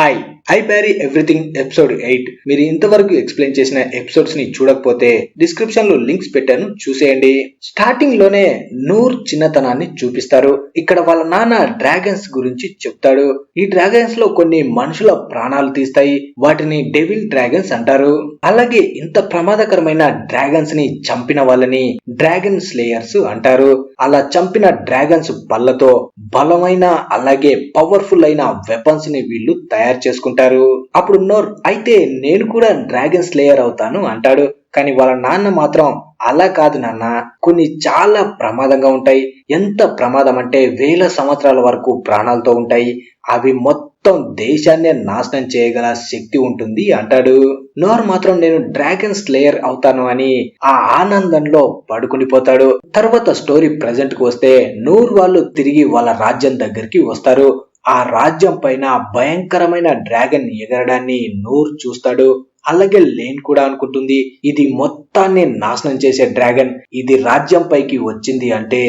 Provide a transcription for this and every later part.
Hi I ప్యారీ everything episode 8 మీరు ఇంతవరకు explain చేసిన ఎపిసోడ్స్ ని చూడకపోతే డిస్క్రిప్షన్ లో లింక్స్ పెట్టాను, చూసేయండి. స్టార్టింగ్ లోనే నూర్ చిన్నతనాన్ని చూపిస్తారు. ఇక్కడ వాళ్ళ నాన్న డ్రాగన్స్ గురించి చెప్తాడు. ఈ డ్రాగన్స్ లో కొన్ని మనుషుల ప్రాణాలు తీస్తాయి, వాటిని డెవిల్ డ్రాగన్స్ అంటారు. అలాగే ఇంత ప్రమాదకరమైన డ్రాగన్స్ ని చంపిన వాళ్ళని డ్రాగన్ స్లేయర్స్ అంటారు. అలా చంపిన డ్రాగన్స్ పళ్ళతో బలమైన అలాగే పవర్ఫుల్ అయిన వెపన్స్ ని వీళ్ళు తయారు చేసుకుంటారు. అప్పుడు నోర్ అయితే నేను కూడా డ్రాగన్ స్లేయర్ అవుతాను అంటాడు. కానీ వాళ్ళ నాన్న మాత్రం అలా కాదు నాన్న, కొన్ని చాలా ప్రమాదంగా ఉంటాయి. ఎంత ప్రమాదం అంటే 1000 సంవత్సరాల వరకు ప్రాణాలతో ఉంటాయి. అవి మొత్తం దేశాన్నే నాశనం చేయగల శక్తి ఉంటుంది అంటాడు. నోర్ మాత్రం నేను డ్రాగన్ స్లేయర్ అవుతాను అని ఆ ఆనందంలో పడుకునిపోతాడు. తర్వాత స్టోరీ ప్రెజెంట్ కు వస్తే నూర్ వాళ్ళు తిరిగి వాళ్ళ రాజ్యం దగ్గరికి వస్తారు. ఆ రాజ్యం పైన భయంకరమైన డ్రాగన్ ఎగరడాన్ని నూర్ చూస్తాడు. అలాగే లేన్ కూడా అనుకుంటుంది, ఇది మొత్తాన్ని నాశనం చేసే డ్రాగన్, ఇది రాజ్యం పైకి వచ్చింది అంటే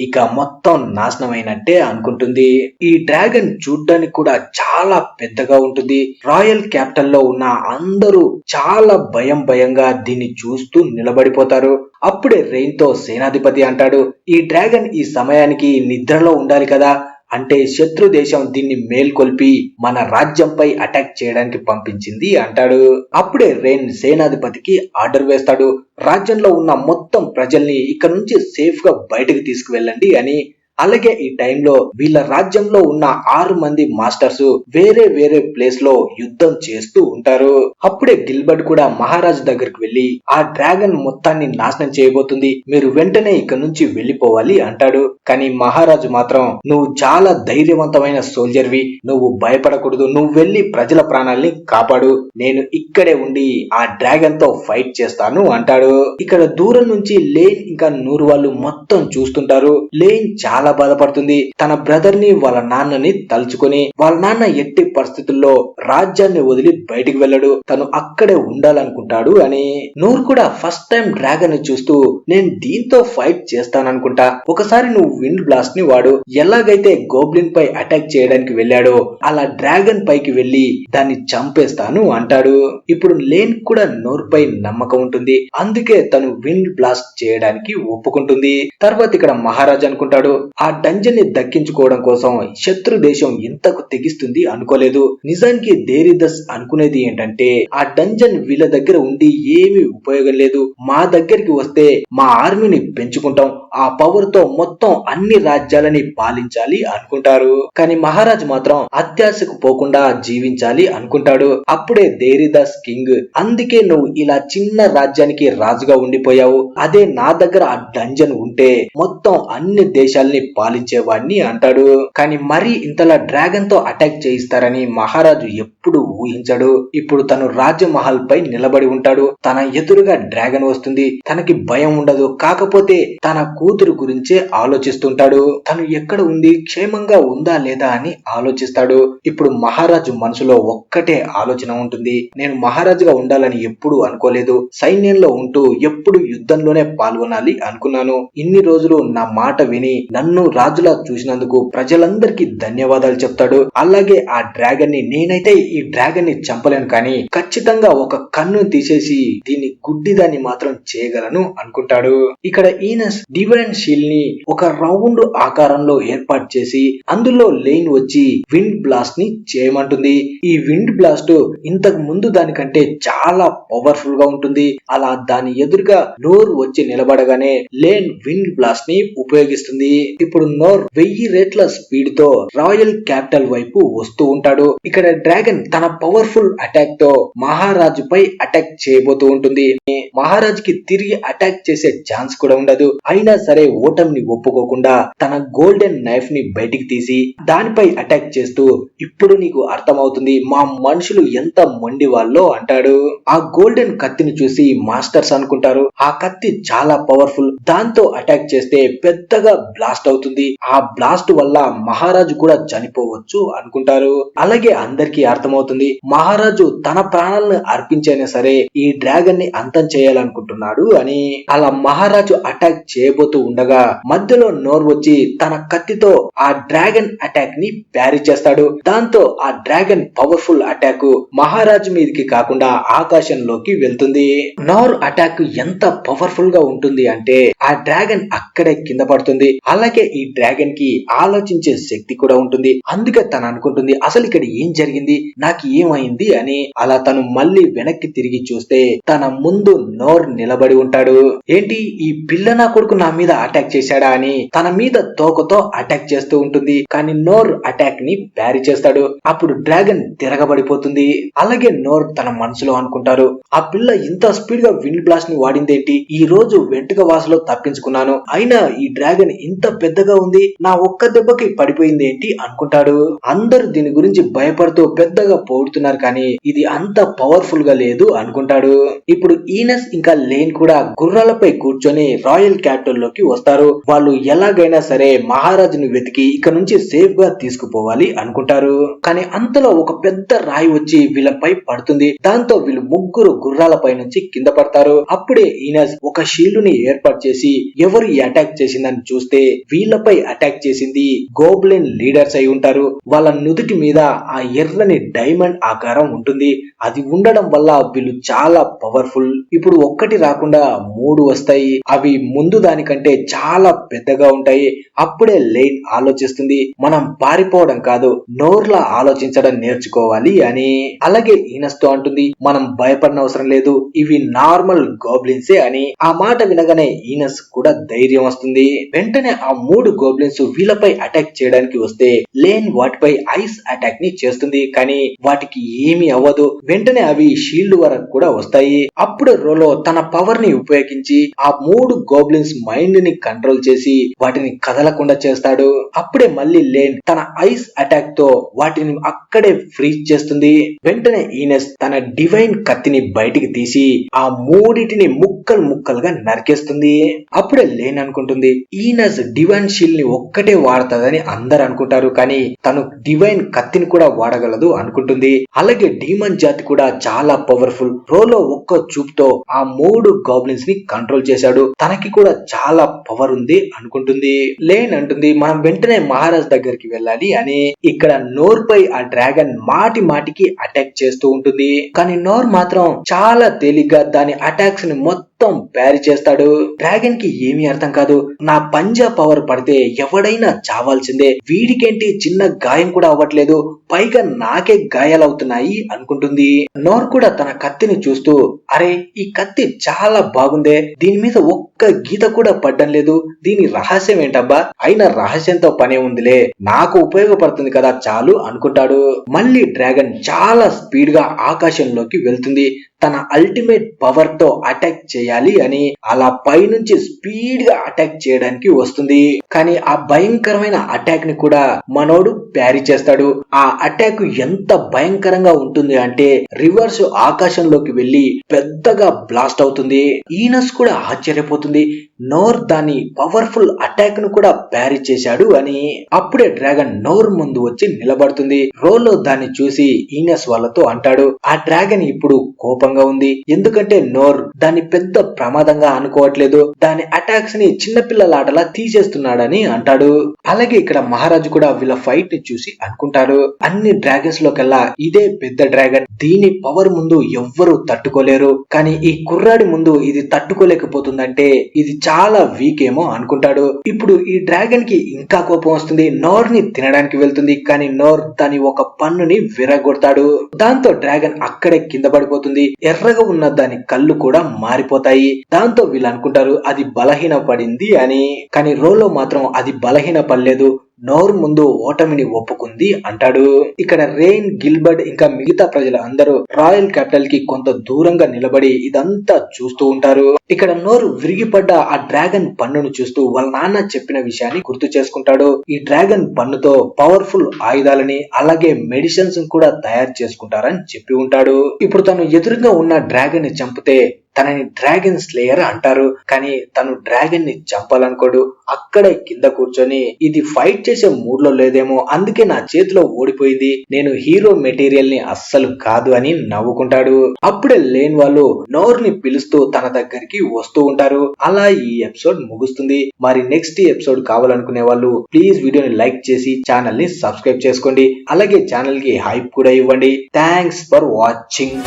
ఇక మొత్తం నాశనం అయినట్టే అనుకుంటుంది. ఈ డ్రాగన్ చూడ్డానికి కూడా చాలా పెద్దగా ఉంటుంది. రాయల్ క్యాపిటల్ లో ఉన్న అందరూ చాలా భయంగా దీన్ని చూస్తూ నిలబడిపోతారు. అప్పుడే రెయిన్ తో సేనాధిపతి అంటాడు, ఈ డ్రాగన్ ఈ సమయానికి నిద్రలో ఉండాలి కదా, అంటే శత్రు దేశం దీన్ని మేల్కొల్పి మన రాజ్యంపై అటాక్ చేయడానికి పంపించింది అంటాడు. అప్పుడే రెయిన్ సేనాధిపతికి ఆర్డర్ వేస్తాడు, రాజ్యంలో ఉన్న మొత్తం ప్రజల్ని ఇక్కడ నుంచి సేఫ్ గా బయటకు తీసుకువెళ్ళండి అని. అలాగే ఈ టైంలో వీళ్ళ రాజ్యంలో ఉన్న 6 మంది మాస్టర్స్ వేరే ప్లేస్ లో యుద్ధం చేస్తూ ఉంటారు. అప్పుడే గిల్బర్ట్ కూడా మహారాజు దగ్గరికి వెళ్లి ఆ డ్రాగన్ మొత్తాన్ని నాశనం చేయబోతుంది, మీరు వెంటనే ఇక్కడ నుంచి వెళ్లిపోవాలి అంటాడు. కానీ మహారాజు మాత్రం నువ్వు చాలా ధైర్యవంతమైన సోల్జర్వి, నువ్వు భయపడకూడదు, నువ్వు వెళ్లి ప్రజల ప్రాణాల్ని కాపాడు, నేను ఇక్కడే ఉండి ఆ డ్రాగన్ తో ఫైట్ చేస్తాను అంటాడు. ఇక్కడ దూరం నుంచి లేన్ ఇంకా నూర్ వాళ్ళు మొత్తం చూస్తుంటారు. లేన్ చాలా బాధపడుతుంది. తన బ్రదర్ ని వాళ్ళ నాన్నని తలుచుకొని, వాళ్ళ నాన్న ఎట్టి పరిస్థితుల్లో రాజ్యాన్ని వదిలి బయటికి వెళ్ళడు, తను అక్కడే ఉండాలనుకుంటాడు అని. నూర్ కూడా ఫస్ట్ టైం డ్రాగన్ ని చూస్తూ నేను దీంతో ఫైట్ చేస్తాననుకుంటా, ఒకసారి నువ్వు విండ్ బ్లాస్ట్ ని వాడు, ఎలాగైతే గోబ్లిన్ పై అటాక్ చేయడానికి వెళ్ళాడో అలా డ్రాగన్ పైకి వెళ్లి దాన్ని చంపేస్తాను అంటాడు. ఇప్పుడు లేన్ కూడా నోర్ పై నమ్మకం ఉంటుంది, అందుకే తను విండ్ బ్లాస్ట్ చేయడానికి ఒప్పుకుంటుంది. తర్వాత ఇక్కడ మహారాజ్ అనుకుంటాడు, ఆ డంజన్ ని దక్కించుకోవడం కోసం శత్రు దేశం ఇంతకు తెగిస్తుంది అనుకోలేదు. నిజానికి దేరిదస్ అనుకునేది ఏంటంటే ఆ డంజన్ వీళ్ళ దగ్గర ఉండి ఏమీ ఉపయోగం లేదు, మా దగ్గరికి వస్తే మా ఆర్మీని పెంచుకుంటాం, ఆ పవర్ తో మొత్తం అన్ని రాజ్యాలని పాలించాలి అనుకుంటారు. కానీ మహారాజ్ మాత్రం అత్యాశకు పోకుండా జీవించాలి అనుకుంటాడు. అప్పుడే దేరిదస్ కింగ్, అందుకే నువ్వు ఇలా చిన్న రాజ్యానికి రాజుగా ఉండిపోయావు, అదే నా దగ్గర ఆ డంజన్ ఉంటే మొత్తం అన్ని దేశాల్ని పాలించేవాడిని అంటాడు. కానీ మరి ఇంతలా డ్రాగన్ తో అటాక్ చేయిస్తారని మహారాజు ఎప్పుడు ఊహించాడు. ఇప్పుడు తను రాజమహల్ పై నిలబడి ఉంటాడు, తన ఎదురుగా డ్రాగన్ వస్తుంది, తనకి భయం ఉండదు, కాకపోతే తన కూతురు గురించే ఆలోచిస్తుంటాడు. తను ఎక్కడ ఉంది, క్షేమంగా ఉందా లేదా అని ఆలోచిస్తాడు. ఇప్పుడు మహారాజు మనసులో ఒక్కటే ఆలోచన ఉంటుంది, నేను మహారాజుగా ఉండాలని ఎప్పుడు అనుకోలేదు, సైన్యంలో ఉంటూ ఎప్పుడు యుద్ధంలోనే పాల్గొనాలి అనుకున్నాను, ఇన్ని రోజులు నా మాట విని నన్ను రాజులా చూసినందుకు ప్రజలందరికీ ధన్యవాదాలు చెప్తాడు. అలాగే ఆ డ్రాగన్ ని, నేనైతే ఈ డ్రాగన్ ని చంపలేను, కానీ ఖచ్చితంగా ఒక కన్ను తీసేసి దీన్ని గుడ్డిదాన్ని మాత్రం చేయగలను అనుకుంటాడు. ఇక్కడ ఈనస్ డివైన్ షీల్డ్ ని ఒక రౌండ్ ఆకారంలో ఏర్పాటు చేసి అందులో లేన్ వచ్చి విండ్ బ్లాస్ట్ ని చేయమంటుంది. ఈ విండ్ బ్లాస్ట్ ఇంతకు ముందు దానికంటే చాలా పవర్ఫుల్ గా ఉంటుంది. అలా దాని ఎదురుగా నోర్ వచ్చి నిలబడగానే లేన్ విండ్ బ్లాస్ట్ ని ఉపయోగిస్తుంది. ఇప్పుడు నోర్ 1000 రెట్ల స్పీడ్ తో రాయల్ క్యాపిటల్ వైపు వస్తూ ఉంటాడు. ఇక్కడ డ్రాగన్ తన పవర్ఫుల్ అటాక్ తో మహారాజు పై అటాక్ చేయబోతూ ఉంటుంది. మహారాజుకి తిరిగి అటాక్ చేసే ఛాన్స్ కూడా ఉండదు. అయినా సరే ఓటమిని ఒప్పుకోకుండా తన గోల్డెన్ నైఫ్ ని బయటికి తీసి దానిపై అటాక్ చేస్తూ, ఇప్పుడు నీకు అర్థమవుతుంది మా మనుషులు ఎంత మొండి వాళ్ళో అంటాడు. ఆ గోల్డెన్ కత్తిని చూసి మాస్టర్స్ అనుకుంటారు, ఆ కత్తి చాలా పవర్ఫుల్, దాంతో అటాక్ చేస్తే పెద్దగా బ్లాస్ట్ అవుతుంది, ఆ బ్లాస్ట్ వల్ల మహారాజు కూడా చనిపోవచ్చు అనుకుంటారు. అలాగే అందరికీ అర్థమవుతుంది మహారాజు తన ప్రాణాలను అర్పించైనా సరే ఈ డ్రాగన్ ని అంతం చేయాలనుకుంటున్నాడు అని. అలా మహారాజు అటాక్ చేయబోతూ ఉండగా మధ్యలో నోర్ వచ్చి తన కత్తితో ఆ డ్రాగన్ అటాక్ ని ప్యారీ చేస్తాడు. దాంతో ఆ డ్రాగన్ పవర్ఫుల్ అటాక్ మహారాజు మీదకి కాకుండా ఆకాశంలోకి వెళ్తుంది. నోర్ అటాక్ ఎంత పవర్ఫుల్ గా ఉంటుంది అంటే ఆ డ్రాగన్ అక్కడే కింద పడుతుంది. అలాగే ఈ డ్రాగన్ కి ఆలోచించే శక్తి కూడా ఉంటుంది. అందుకే తను అనుకుంటుంది అసలు ఇక్కడ ఏం జరిగింది, నాకు ఏమైంది అని. అలా తను మళ్ళీ వెనక్కి తిరిగి చూస్తే తన ముందు నోర్ నిలబడి ఉంటాడు. ఏంటి ఈ పిల్ల నా కొడుకు నా మీద అటాక్ చేశాడా అని తన మీద తోకతో అటాక్ చేస్తూ ఉంటుంది. కానీ నోర్ అటాక్ ని ప్యారీ చేస్తాడు. అప్పుడు డ్రాగన్ తిరగబడిపోతుంది. అలాగే నోర్ తన మనసులో అనుకుంటారు ఆ పిల్ల ఇంత స్పీడ్ గా విండ్ బ్లాస్ట్ ని వాడిందేంటి, ఈ రోజు వెంటుక వాసులో తప్పించుకున్నాను, అయినా ఈ డ్రాగన్ ఇంత పెద్దగా ఉంది, నా ఒక్క దెబ్బకి పడిపోయింది ఏంటి అనుకుంటాడు. అందరూ దీని గురించి భయపడుతూ పెద్దగా పోడుతున్నారు కానీ ఇది అంత పవర్ఫుల్ గా లేదు అనుకుంటాడు. ఇప్పుడు ఈనస్ ఇంకా లేన్ కూడా గుర్రాలపై కూర్చొని రాయల్ క్యాపిటల్ లోకి వస్తారు. వాళ్ళు ఎలాగైనా సరే మహారాజును వెతికి ఇక్కడ నుంచి సేఫ్ గా తీసుకుపోవాలి అనుకుంటారు. కానీ అంతలో ఒక పెద్ద రాయి వచ్చి వీళ్ళపై పడుతుంది. దాంతో వీళ్ళు ముగ్గురు గుర్రాలపై నుంచి కింద పడతారు. అప్పుడే ఈనస్ ఒక షీల్డ్ ని ఏర్పాటు చేసి ఎవరు ఈ అటాక్ చేసిందని చూస్తే వీళ్ళపై అటాక్ చేసింది గోబ్లిన్ లీడర్స్ అయి ఉంటారు. వాళ్ళ నుదుటి మీద ఆ ఎర్రని డైమండ్ ఆకారం ఉంటుంది. అది ఉండడం వల్ల వీళ్ళు చాలా పవర్ఫుల్. ఇప్పుడు ఒక్కటి రాకుండా 3 వస్తాయి. అవి ముందు దానికంటే చాలా పెద్దగా ఉంటాయి. అప్పుడే లేన్ ఆలోచిస్తుంది మనం పారిపోవడం కాదు నోర్లా ఆలోచించడం నేర్చుకోవాలి అని. అలాగే ఈనస్ తో అంటుంది మనం భయపడిన అవసరం లేదు, ఇవి నార్మల్ గోబ్లిన్సే అని. ఆ మాట వినగానే ఈనస్ కూడా ధైర్యం వస్తుంది. వెంటనే ఆ 3 గోబ్లిన్స్ వీళ్ళపై అటాక్ చేయడానికి వస్తే లేన్ వాటిపై ఐస్ అటాక్ ని చేస్తుంది. కానీ వాటికి ఏమీ అవ్వదు. వెంటనే అవి షీల్డ్ వరకు కూడా వస్తాయి. అప్పుడు రోలో తన పవర్ ని ఉపయోగించి ఆ 3 గోబ్లిన్స్ మైండ్ ని కంట్రోల్ చేసి వాటిని కదలకుండా చేస్తాడు. అప్పుడే మళ్ళీ లేన్ తన ఐస్ అటాక్ తో వాటిని అక్కడే ఫ్రీజ్ చేస్తుంది. వెంటనే ఈనస్ తన డివైన్ కత్తిని బయటికి తీసి ఆ 3టిని ముక్కలు ముక్కలుగా నరికేస్తుంది. అప్పుడే లేన్ అనుకుంటుంది ఈనస్ డివైన్ షీల్డ్ ని ఒక్కటే వాడతాదని అందరు అనుకుంటారు కానీ తను డివైన్ కత్తిని కూడా వాడగలదు అనుకుంటుంది. అలాగే డీమన్ జాతి కూడా చాలా పవర్ఫుల్. రోలో ఒక్క చూపుతో ఆ 3 గాబ్లిన్స్ ని కంట్రోల్ చేశాడు, తనకి కూడా చాలా పవర్ ఉంది అనుకుంటుంది. లేన్ అంటుంది మనం వెంటనే మహారాజ్ దగ్గరికి వెళ్ళాలి అని. ఇక్కడ నోర్ పై ఆ డ్రాగన్ మాటి మాటికి అటాక్ చేస్తూ ఉంటుంది. కానీ నోర్ మాత్రం చాలా తేలిగ్గా దాని అటాక్స్ ని మొత్తం ప్యారీ చేస్తాడు. డ్రాగన్ కి ఏమీ అర్థం కాదు, నా పంజా పవర్ పడితే ఎవడైనా చావాల్సిందే, వీడికేంటి చిన్న గాయం కూడా అవ్వట్లేదు, పైగా నాకే గాయాలవుతున్నాయి అనుకుంటుంది. నోర్ కూడా తన కత్తిని చూస్తూ అరే ఈ కత్తి చాలా బాగుందే, దీని మీద ఒక్క గీత కూడా పడ్డం లేదు, దీని రహస్యం ఏంటబ్బా, అయినా రహస్యంతో పనే ఉందిలే, నాకు ఉపయోగపడుతుంది కదా చాలు అనుకుంటాడు. మళ్ళీ డ్రాగన్ చాలా స్పీడ్ గా ఆకాశంలోకి వెళ్తుంది. తన అల్టిమేట్ పవర్ తో అటాక్ చేయాలి అని అలా పైనుంచి స్పీడ్ గా అటాక్ చేయడానికి వస్తుంది. కానీ ఆ భయంకరమైన అటాక్ ని కూడా మనోడు ప్యారీ చేస్తాడు. ఆ అటాక్ ఎంత భయంకరంగా ఉంటుంది అంటే రివర్స్ ఆకాశంలోకి వెళ్లి పెద్దగా బ్లాస్ట్ అవుతుంది. ఈనస్ కూడా ఆశ్చర్యపోతుంది, నోర్ దాని పవర్ఫుల్ అటాక్ ను కూడా ప్యారీ చేశాడు అని. అప్పుడే డ్రాగన్ నోర్ ముందు వచ్చి నిలబడుతుంది. రోలో దాన్ని చూసి ఈనస్ వాళ్ళతో అంటాడు ఆ డ్రాగన్ ఇప్పుడు కోపంగా ఉంది, ఎందుకంటే నోర్ దాన్ని పెద్ద ప్రమాదంగా అనుకోవట్లేదు, దాని అటాక్స్ ని చిన్నపిల్లలాటలా తీసేస్తున్నాడని అంటాడు. అలాగే ఇక్కడ మహారాజు కూడా వీళ్ళ ఫైట్ ని చూసి అనుకుంటారు అన్ని డ్రాగన్స్ లో కల్లా ఇదే పెద్ద డ్రాగన్, దీని పవర్ ముందు ఎవ్వరు తట్టుకోలేరు, కానీ ఈ కుర్రాడి ముందు ఇది తట్టుకోలేకపోతుందంటే ఇది చాలా వీక్ ఏమో అనుకుంటాడు. ఇప్పుడు ఈ డ్రాగన్ కి ఇంకా కోపం వస్తుంది, నోర్ ని తినడానికి వెళ్తుంది. కానీ నోర్ దాని ఒక పన్నుని విరగొడతాడు. దాంతో డ్రాగన్ అక్కడే కింద పడిపోతుంది. ఎర్రగా ఉన్న దాని కళ్ళు కూడా మారిపోతాయి. దాంతో వీళ్ళు అనుకుంటారు అది బలహీన పడింది అని. కానీ రోలో మాత్రం అది బలహీన పడలేదు, నోర్ ముందు ఓటమిని ఒప్పుకుంది అంటాడు. ఇక్కడ రెయిన్, గిల్బర్ట్ ఇంకా మిగతా ప్రజలు అందరూ రాయల్ క్యాపిటల్ కి కొంత దూరంగా నిలబడి ఇదంతా చూస్తూ ఉంటారు. ఇక్కడ నోరు విరిగిపడ్డ ఆ డ్రాగన్ పన్నును చూస్తూ వాళ్ళ నాన్న చెప్పిన విషయాన్ని గుర్తు చేసుకుంటాడు. ఈ డ్రాగన్ పన్నుతో పవర్ఫుల్ ఆయుధాలని అలాగే మెడిసిన్స్ కూడా తయారు చేసుకుంటారని చెప్పి ఉంటాడు. ఇప్పుడు తను ఎదురుగా ఉన్న డ్రాగన్ ని చంపితే తనని డ్రాగన్ స్లేయర్ అంటారు. కానీ తను డ్రాగన్ ని చంపాలనుకోడు, అక్కడే కింద కూర్చొని ఇది ఫైట్ చేసే మూడ్ లో లేదేమో, అందుకే నా చేతిలో ఓడిపోయింది, నేను హీరో మెటీరియల్ ని అస్సలు కాదు అని నవ్వుకుంటాడు. అప్పుడే లేని వాళ్ళు నోర్ని పిలుస్తూ తన దగ్గరికి వస్తూ ఉంటారు. అలా ఈ ఎపిసోడ్ ముగుస్తుంది. మరి నెక్స్ట్ ఎపిసోడ్ కావాలనుకునే వాళ్ళు ప్లీజ్ వీడియోని లైక్ చేసి ఛానల్ ని సబ్స్క్రైబ్ చేసుకోండి. అలాగే ఛానల్ కి హైప్ కూడా ఇవ్వండి. Thanks for watching.